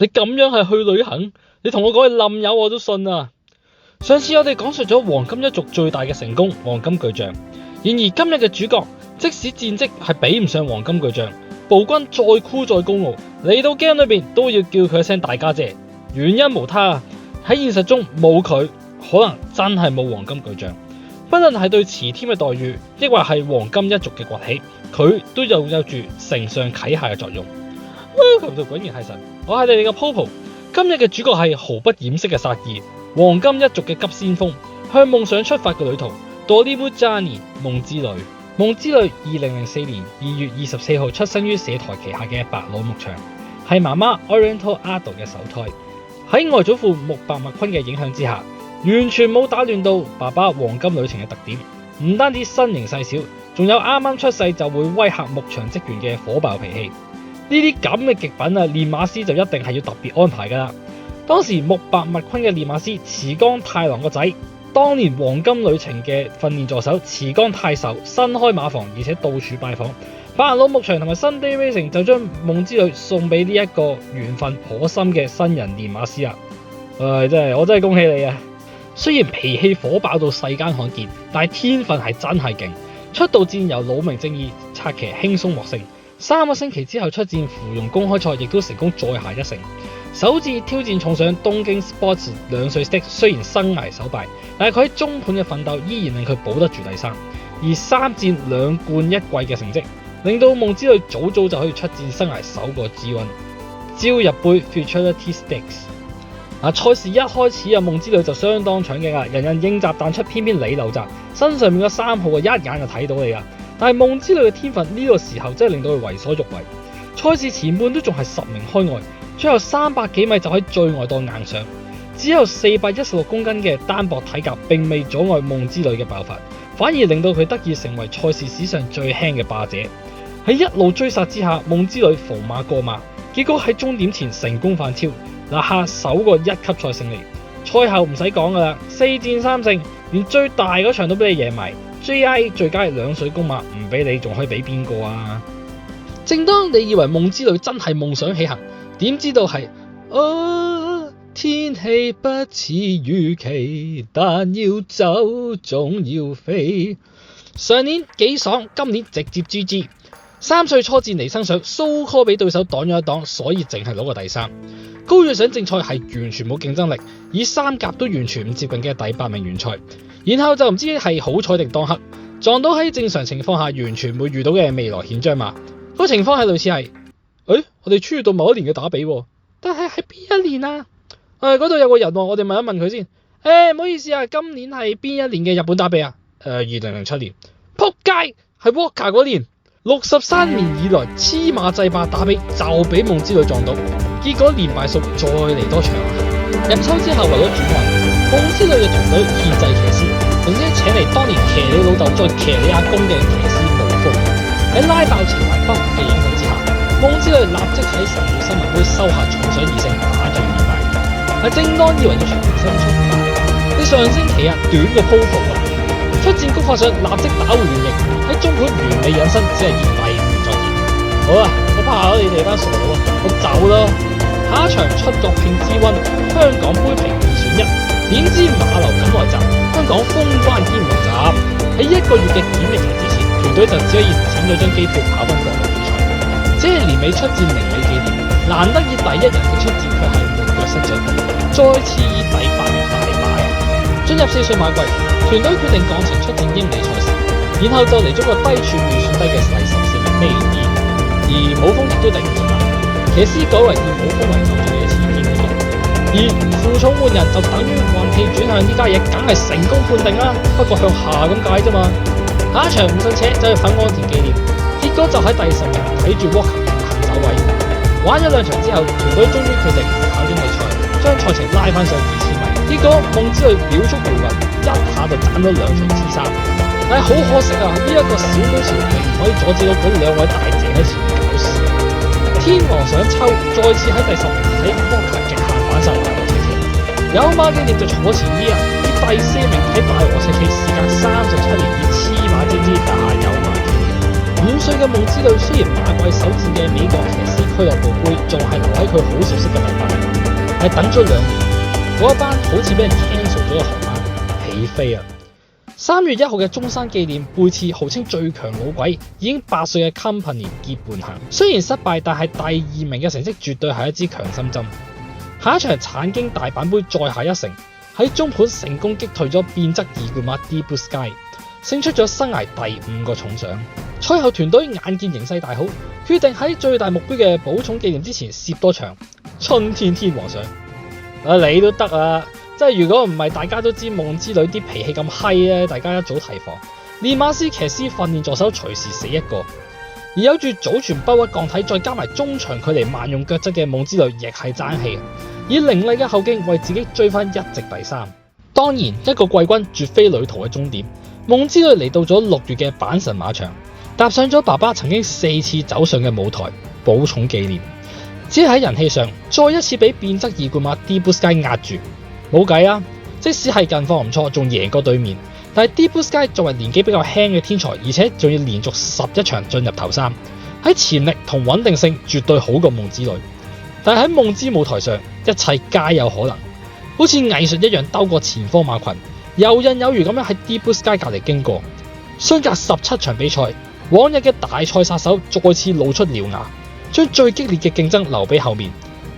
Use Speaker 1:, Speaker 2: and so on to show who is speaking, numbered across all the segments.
Speaker 1: 你咁樣係去旅行？你同我講係冧友我都信啊！上次我哋講述咗黃金一族最大嘅成功黃金巨像，然而今日嘅主角即使戰績係比唔上黃金巨像，暴君再酷再高傲，嚟到 game 裏邊都要叫佢一聲大家姐，原因無他啊，喺現實中冇佢，可能真係冇黃金巨像。不論係對辭天嘅待遇，抑或係黃金一族嘅崛起，佢都有住承上啟下嘅作用。求道果然係神，我係你哋嘅 Popo。今日嘅主角係毫不掩飾嘅殺意，黃金一族嘅急先鋒，向夢想出發嘅旅途。Dorimu Journey 夢之旅。夢之旅2004年2月24號出生於社台旗下嘅白老牧場，係媽媽 Oriental Ado 嘅首胎。喺外祖父木白麥昆嘅影響之下，完全冇打亂到爸爸黃金旅程嘅特點。唔單止身形細小，仲有啱啱出世就會威嚇牧場職員嘅火爆脾氣。呢啲咁嘅極品啊，練馬師就一定係要特別安排噶啦。當時木白麥昆嘅練馬師池江太郎個仔，當年黃金旅程嘅訓練助手池江太守新開馬房，而且到處拜訪。白老牧場同埋 Sunday Racing 就將夢之旅送俾呢一個緣分頗深嘅新人練馬師啊！我真係恭喜你啊！雖然脾氣火爆到世間罕見，但係天分係真係勁。出道戰由老明正義策騎輕鬆獲勝，3個星期之後出戰芙蓉公開賽，亦都成功再下一城。首次挑戰重上東京 Sports 2歲 Stick， 雖然生涯首敗，但係佢喺中盤嘅奮鬥依然令佢保得住第三。而3戰2冠1季嘅成績，令到夢之旅早早就可以出戰生涯首個 G1 朝日杯 Futurity Stakes。賽事一開始夢之旅就相當搶鏡啊，人人應閘但出，偏偏你漏閘，身上面個3號一眼就睇到你啦。但係夢之旅嘅天分呢個時候真係令到佢為所欲為。賽事前半都仲係10名開外，最後300幾米就喺最外檔硬上，只有416公斤嘅單薄體格並未阻礙夢之旅嘅爆發，反而令到佢得以成為賽事史上最輕嘅霸者。喺一路追殺之下，夢之旅逢馬過馬，結果喺終點前成功反超，拿下首個1級賽勝利。賽後唔使講噶啦，4戰3勝，連最大嗰場都俾你贏埋。JIA 最佳2水公馬唔俾你，仲可以俾邊個啊？正當你以為夢之旅真係夢想起行，點知道係天氣不似預期，但要走總要飛。上年幾爽，今年直接 GG。3歲初戰離身上蘇科俾對手擋咗一擋，所以淨係攞個第3。高躍上正賽係完全冇競爭力，以3甲都完全唔接近嘅第8名完賽。然後就唔知係好彩定當刻撞到喺正常情況下完全會遇到嘅未來顯章馬。個情況係類似係，我哋穿越到某一年嘅打比，但係邊一年啊？嗰度有個人，我哋問一問佢先。唔好意思啊，今年係邊一年嘅日本打比啊？2007年。撲街，係 Walker 嗰年。63年以來黐馬制霸打比就俾夢之旅撞到，結果連敗數再嚟多場。入秋之後為咗轉運，夢之旅嘅團隊獻祭騎師，並且請嚟當年騎你老豆再騎你阿公嘅騎師無風。喺拉爆情懷不符嘅影響之下，夢之旅立即喺神戶新聞杯收下重賞2勝，打盡2敗。正當以為要重新出發，你上星期短個鋪伏啊！出戰菊花賞立即打回原形，喺中盤完美隱身，只係以第5作結。好啊，我怕咗你哋班傻佬啊，我走咯。下一場出國拼 G1 香港杯平2選1，點知馬流咁來襲，香港封關兼來襲。喺1個月嘅檢疫期之前，團隊就只可以錢咗張機票跑返國內比賽，即係年尾出戰明美紀念，難得以第1人嘅出戰卻係門腳失準，再次以第8名大敗。進入4歲馬季，團隊決定降程出戰英里賽事，然後就嚟咗個低處未算低嘅第14名尾二，而武豐亦都頂唔順啦。騎師改為以武豐為頭像嘅前面活動，而負重換人就等於運氣轉向呢家嘢，梗係成功判定啦。不過向下咁解啫嘛。下一場唔信邪就去粉安田紀念，結果就喺第10名睇住 Walker 行走位。玩咗2場之後，團隊終於決定唔跑英里賽，將賽程拉翻上2000米。結果夢之旅秒速回魂，一下就斬咗2場G3。但係好可惜啊！呢一個小高潮並唔可以阻止到嗰2位大姐喺前面搞事。天王想抽，再次喺第10名喺 Walker 極限反殺大和赤騎。有馬紀念就坐前啲啊，以第4名喺大和赤騎時間37年以黐馬之姿打有馬紀念。而5歲嘅夢之旅雖然馬季首戰嘅美國騎士俱樂部杯仲係留喺佢好熟悉嘅第8名，但等咗2年，嗰一班好似俾人 cancel 咗嘅航班起飛啊！3月1號嘅中山紀念背刺號稱最強老鬼已經8歲嘅 Company 結伴行，雖然失敗，但係第2名嘅成績絕對係一支強心針。下一場橙京大阪杯再下一城，喺中盤成功擊退咗變質二冠馬 Deep Blue Sky， 勝出咗生涯第5個重賞。賽後團隊眼見形勢大好，決定喺最大目標嘅寶塚紀念之前攝多場春天天皇賞。你都得啊！即係如果唔係大家都知夢之旅啲脾氣咁閪咧，大家一早提防。練馬師騎師訓練助手隨時死一個，而有住祖傳不屈鋼體，再加埋中長距離萬用腳質嘅夢之旅亦係爭氣，以凌厲嘅後勁為自己追翻一直第3。當然一個季軍絕非旅途嘅終點，夢之旅嚟到咗6月嘅阪神馬場，踏上咗爸爸曾經4次走上嘅舞台寶塚紀念，只係喺人氣上再一次俾變質二冠馬 Deep Blue Sky 壓住。冇計啊！即使係近況唔錯，仲贏過對面，但係 Deep Blue Sky 作為年紀比較輕嘅天才，而且仲要連續11場進入頭3，喺潛力同穩定性絕對好過夢之旅。但係喺夢之舞台上，一切皆有可能，好似藝術一樣兜過前方馬群，游刃有餘咁樣喺 Deep Blue Sky 隔離經過。相隔17場比賽，往日嘅大賽殺手再次露出獠牙，將最激烈嘅競爭留俾後面。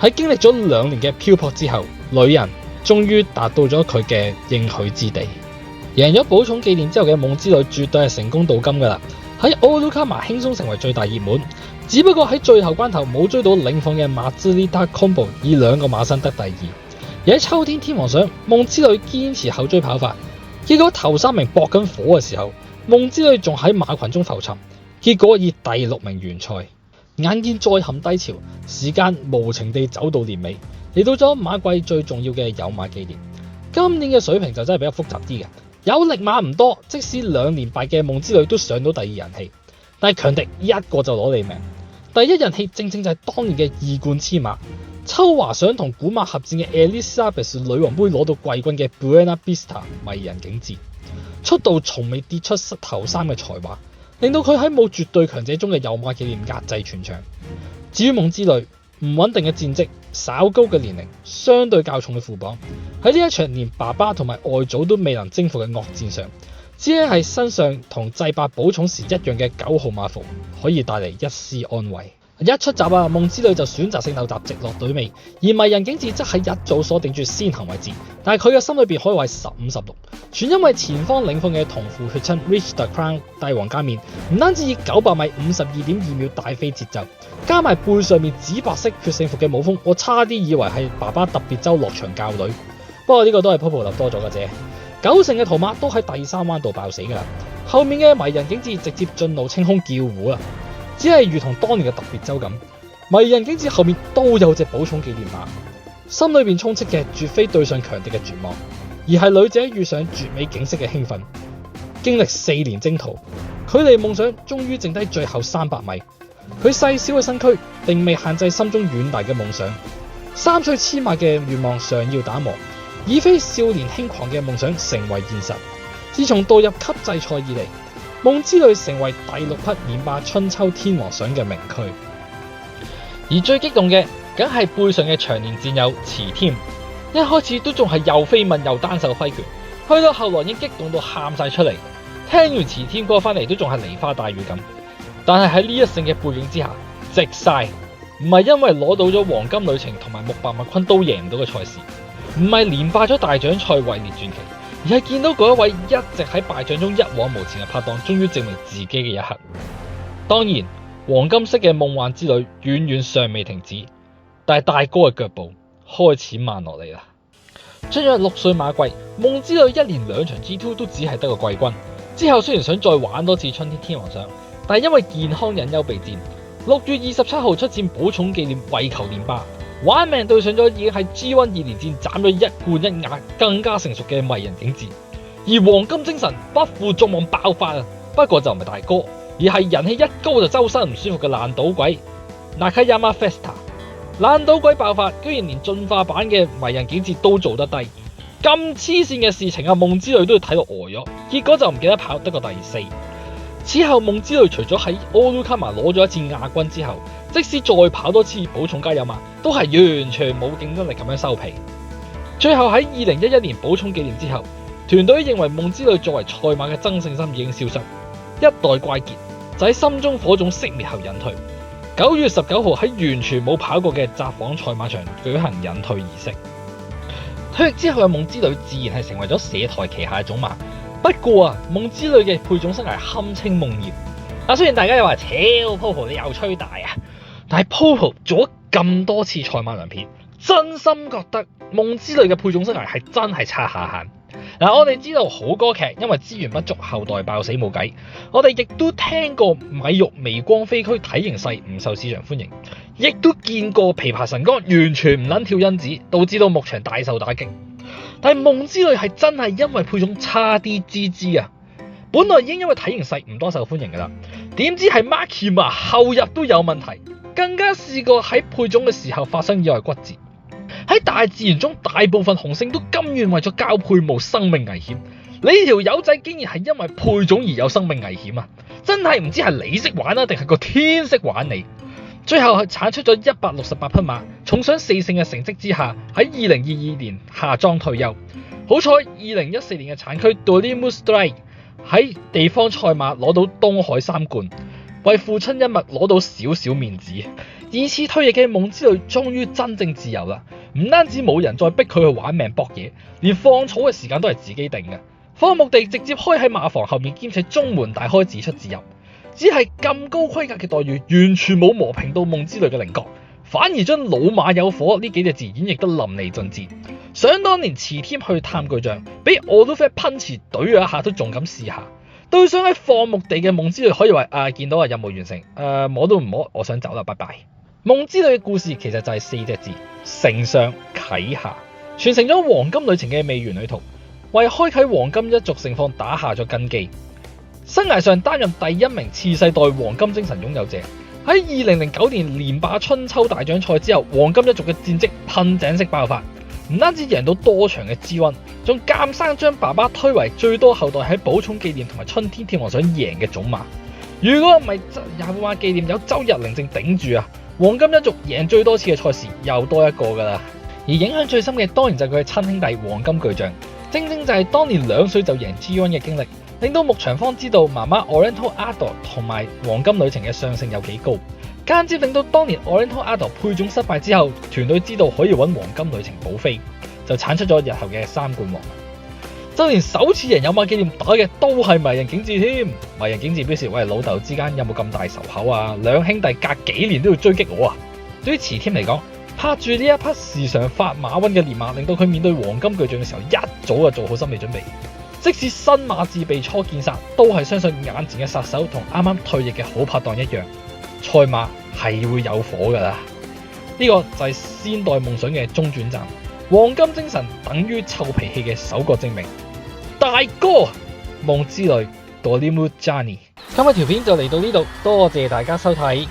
Speaker 1: 喺經歷咗2年嘅漂泊之後，旅人終於達到咗佢嘅應許之地。贏咗寶塚紀念之後嘅夢之旅絕對係成功到金噶啦，喺奧魯卡馬輕鬆成為最大熱門，只不過喺最後關頭冇追到領放嘅馬茲利達 combo， 以2個馬身得第2。而喺秋天天皇賞，夢之旅堅持後追跑法，結果頭3名搏緊火嘅時候，夢之旅仲喺馬群中浮沉，結果以第6名完賽。眼見再陷低潮，時間無情地走到年尾，嚟到咗馬季最重要嘅有馬紀念。今年嘅水平就真係比較複雜啲嘅，有力馬唔多，即使2連敗嘅夢之旅都上到第2人氣，但係強敵一個就攞你命。第1人氣正正就係當年嘅2冠黐馬，秋華賞同古馬合戰嘅 Elizabeth 女王杯攞到季軍嘅 Buena Vista 迷人景致，出道從未跌出頭3嘅才華，令到佢喺冇絕對強者中嘅有馬紀念壓制全場。至於夢之旅，唔穩定嘅戰績，稍高嘅年齡，相對較重嘅負磅，喺呢一場連爸爸同埋外祖都未能征服嘅惡戰上，只係身上同祭八寶塚時一樣嘅9號馬服可以帶嚟一絲安慰。一出閘啊，夢之旅就選擇性偷襲直落隊尾，而迷人景致則係一早鎖定住先行位置，但係佢嘅心裏邊可以話15-16，全因為前方領放嘅同父血親 Reach the Crown 帝王加冕，唔單止以900米52.2秒大飛節奏，加埋背上面紫白色決勝服嘅舞風，我差啲以為係爸爸特別週落場教女。不過呢個都係鋪鋪立多咗嘅啫，9成嘅圖馬都喺第3彎度爆死噶啦，後面嘅迷人景致直接進路清空叫糊啊！只係如同當年嘅特別週咁，迷人景致後面都有隻寶塚紀念馬，心裏邊充斥嘅絕非對上強敵嘅絕望，而係女仔遇上絕美景色嘅興奮。經歷4年征途，距離夢想終於剩低最後300米。佢細小嘅身軀並未限制心中遠大嘅夢想，3歲黐馬嘅願望尚要打磨，已非少年輕狂嘅夢想成為現實。自從墮入級制賽以嚟，夢之旅成為第6匹連霸春秋天皇賞嘅名區，而最激動嘅梗係背上嘅長年戰友池添，一開始都仲係又飛吻又單手揮拳，去到後來已經激動到喊晒出嚟。聽完池添歌翻嚟都仲係梨花帶雨咁，但係喺呢一勝嘅背景之下，直晒，唔係因為攞到咗黃金旅程同埋木白麥昆都贏唔到嘅賽事，唔係連霸咗大獎賽位列傳奇，而係見到嗰一位一直喺敗仗中一往無前嘅拍檔，終於證明自己嘅一刻。當然，黃金色嘅夢幻之旅遠遠尚未停止，但係大哥嘅腳步開始慢落嚟啦。進入6歲馬季，夢之旅一連2場 G2 都只係得個季軍。之後雖然想再玩多次春天天皇賞，但係因為健康隱憂備戰，6月27號出戰寶塚紀念為求連霸，玩命對上咗已經喺 G1 2連戰斬咗1冠1亞更加成熟嘅迷人景致，而黃金精神不負眾望爆發啊！不過就唔係大哥，而係人氣一高就周身唔舒服嘅爛賭鬼 Nakayama Festa。爛賭鬼爆發，居然連進化版嘅迷人景致都做得低，咁黐線嘅事情啊！夢之旅都要睇到呆咗，結果就唔記得跑得個第4。此後夢之旅除咗喺奧魯卡馬攞咗一次亞軍之後，即使再跑多次寶塚加油馬，都係完全冇競爭力咁樣收皮。最後喺2011年寶塚紀念之後，團隊認為夢之旅作為賽馬嘅爭勝心已經消失，一代怪傑就喺心中火種熄滅後隱退。9月19號喺完全冇跑過嘅札幌賽馬場舉行隱退儀式。退役之後嘅夢之旅自然係成為咗社台旗下嘅種馬。不過啊，夢之旅嘅配種生涯堪稱夢魘。雖然大家又話超 Popo 你又吹大啊，但係 Popo 做咗咁多次賽馬良片，真心覺得夢之旅嘅配種生涯係真係差下限。我哋知道好歌劇因為資源不足後代爆死冇計，我哋亦都聽過米玉微光飛區體型細唔受市場歡迎，亦都見過琵琶神光完全唔撚跳因子，導致到牧場大受打擊。但係夢之旅係真係因為配種差啲之啊，本來已經因為體型細唔多受歡迎噶啦，點知係 Marky 馬後日都有問題，更加試過喺配種嘅時候發生意外骨折。喺大自然中，大部分雄性都甘願為咗交配冒生命危險，你條友仔竟然係因為配種而有生命危險啊！真係唔知係你識玩啊，定係個天識玩你？最後係產出咗168匹馬，重賞4勝嘅成績之下，喺2022年下莊退休。好彩2014年嘅產區 Dolimus Strike 喺地方賽馬攞到東海3冠，為父親一脈攞到少少面子。2次退役嘅夢之旅終於真正自由啦！唔單止冇人再逼佢去玩命搏嘢，連放草嘅時間都係自己定嘅。放牧地直接開喺馬房後面，兼且中門大開，自出自入。只係咁高規格嘅待遇，完全冇磨平到夢之旅嘅稜角，反而將老馬有火呢幾隻字演繹得淋漓盡致。想當年遲添去探巨匠，俾我都 fat 噴池懟咗一下都仲敢試下。對上喺放牧地嘅夢之旅可以話見到任務完成，摸都唔摸，我想走啦，拜拜。夢之旅嘅故事其實就係4隻字：承上啟下，傳承咗黃金旅程嘅未完旅途，為開啟黃金一族盛況打下咗根基。生涯上擔任第1名次世代黃金精神擁有者，喺2009年連霸春秋大獎賽之後，黃金一族嘅戰績噴井式爆發，唔單止贏到多場嘅 G1，仲監生將爸爸推為最多後代喺寶塚紀念同埋春天天皇想贏嘅種馬。如果唔係廿馬紀念有周日寧正頂住啊，黃金一族贏最多次嘅賽事又多一個噶啦。而影響最深嘅當然就係佢嘅親兄弟黃金巨匠，正正就係當年2歲就贏 G1 嘅經歷，令到牧場方知道媽媽 Oriental Ardor 同埋黃金旅程嘅上升有幾高，間接令到當年 Oriental Ardor 配種失敗之後，團隊知道可以揾黃金旅程補飛，就產出咗日後嘅3冠王。就連首次贏有馬紀念打嘅都係迷人景致添，迷人景致表示：喂，老豆之間有冇咁大仇口啊？兩兄弟隔幾年都要追擊我啊！對於遲添嚟講，拍住呢一匹時常發馬瘟嘅烈馬，令到佢面對黃金巨匠嘅時候一早就做好心理準備。即使新馬自備初見殺，都係相信眼前嘅殺手同啱啱退役嘅好拍檔一樣，賽馬係會有火㗎啦！呢個就係先代夢想嘅中轉站。黃金精神等於臭脾氣嘅首個證明。大哥，夢之旅 Dolimu Johnny。今日條片就嚟到呢度，多謝大家收睇。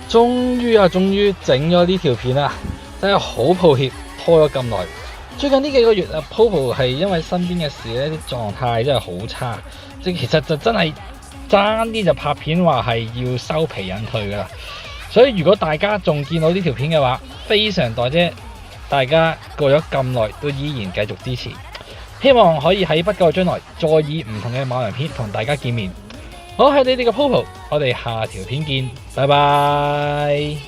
Speaker 1: 終於整咗呢條片啦，真係好抱歉拖咗咁耐。最近呢幾個月Popo 係因為身邊嘅事咧，啲狀態真係好差，即係其實就真係爭啲就拍片話係要收皮引退噶啦。所以如果大家仲見到呢條片嘅話，非常多謝大家過咗咁耐都依然繼續支持，希望可以喺不久嘅將來再以唔同嘅馬娘片同大家見面。我係你哋嘅 Popo，我哋下條片見，拜拜。